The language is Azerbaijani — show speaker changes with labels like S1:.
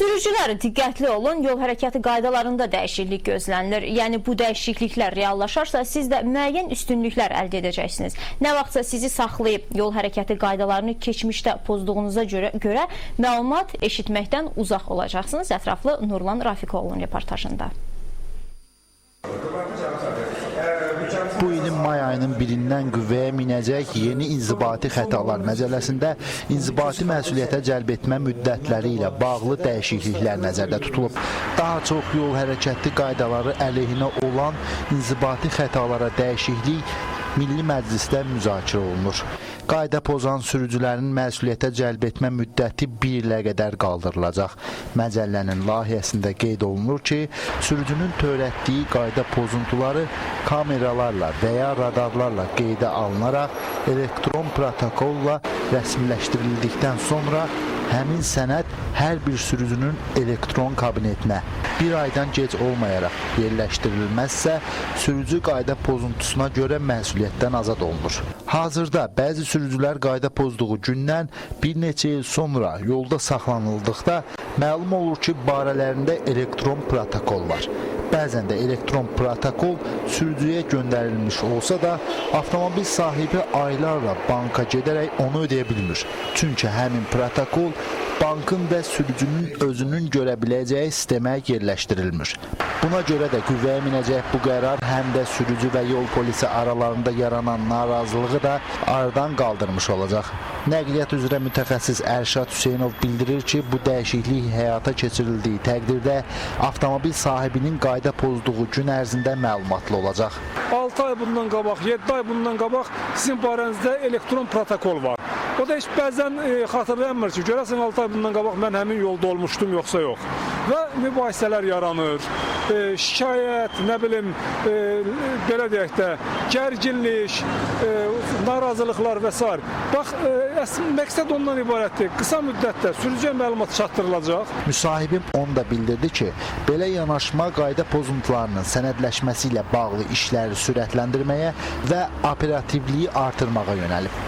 S1: Sürücülər diqqətli olun, yol hərəkəti qaydalarında dəyişiklik gözlənilir. Yəni bu dəyişikliklər reallaşarsa siz də müəyyən üstünlüklər əldə edəcəksiniz. Nə vaxtsa sizi saxlayıb yol hərəkəti qaydalarını keçmişdə pozduğunuza görə məlumat eşitməkdən uzaq olacaqsınız. Ətraflı Nurlan Rafikoğlu'nun reportajında.
S2: Bu ilin may ayının birindən qüvvəyə minəcək yeni inzibati xətalar məcəlləsində inzibati məsuliyyətə cəlb etmə müddətləri ilə bağlı dəyişikliklər nəzərdə tutulub. Daha çox yol hərəkəti qaydaları əleyhinə olan inzibati xətalara dəyişiklik Milli Məclisdə müzakirə olunur. Qayda pozan sürücülərin məsuliyyətə cəlb etmə müddəti 1 ilə qədər qaldırılacaq. Məcəllənin layihəsində qeyd olunur ki, sürücünün törətdiyi qayda pozuntuları kameralarla və ya radarlarla qeydə alınaraq elektron protokolla rəsmiləşdirildikdən sonra həmin sənəd hər bir sürücünün elektron kabinetinə 1 aydan gec olmayaraq yerləşdirilməzsə, sürücü qayda pozuntusuna görə məsuliyyətdən azad olunur. Hazırda bəzi sürücülər qayda pozduğu gündən bir neçə il sonra yolda saxlanıldıqda məlum olur ki, barələrində elektron protokol var. Bəzən də elektron protokol sürücüyə göndərilmiş olsa da, avtomobil sahibi aylarla banka gedərək onu ödəyə bilmir. Çünki həmin protokol bankın və sürücünün özünün görə biləcəyi sistemə yerləşdirilmir. Buna görə də qüvvəyə minəcək bu qərar həm də sürücü və yol polisi aralarında yaranan narazılığı da aradan qaldırmış olacaq. Nəqliyyat üzrə mütəxəssis Ərşad Hüseynov bildirir ki, bu dəyişiklik həyata keçirildiyi təqdirdə avtomobil sahibinin qayda pozduğu gün ərzində məlumatlı olacaq.
S3: 6 ay bundan qabaq, 7 ay bundan qabaq sizin barənizdə elektron protokol var. O da heç bəzən xatırlayanmır ki, görəsən 6 ay bundan qabaq mən həmin yolda olmuşdum, yoxsa yox. Və mübahisələr yaranır, şikayət, nə bilim, belə deyək də, gərginlik, narazılıqlar və s. Bax, məqsəd ondan ibarətdir. Qısa müddətdə sürücüyə məlumat çatdırılacaq.
S2: Müsahibim onu da bildirdi ki, belə yanaşma qayda pozuntularının sənədləşməsi ilə bağlı işləri sürətləndirməyə və operativliyi artırmağa yönəlib.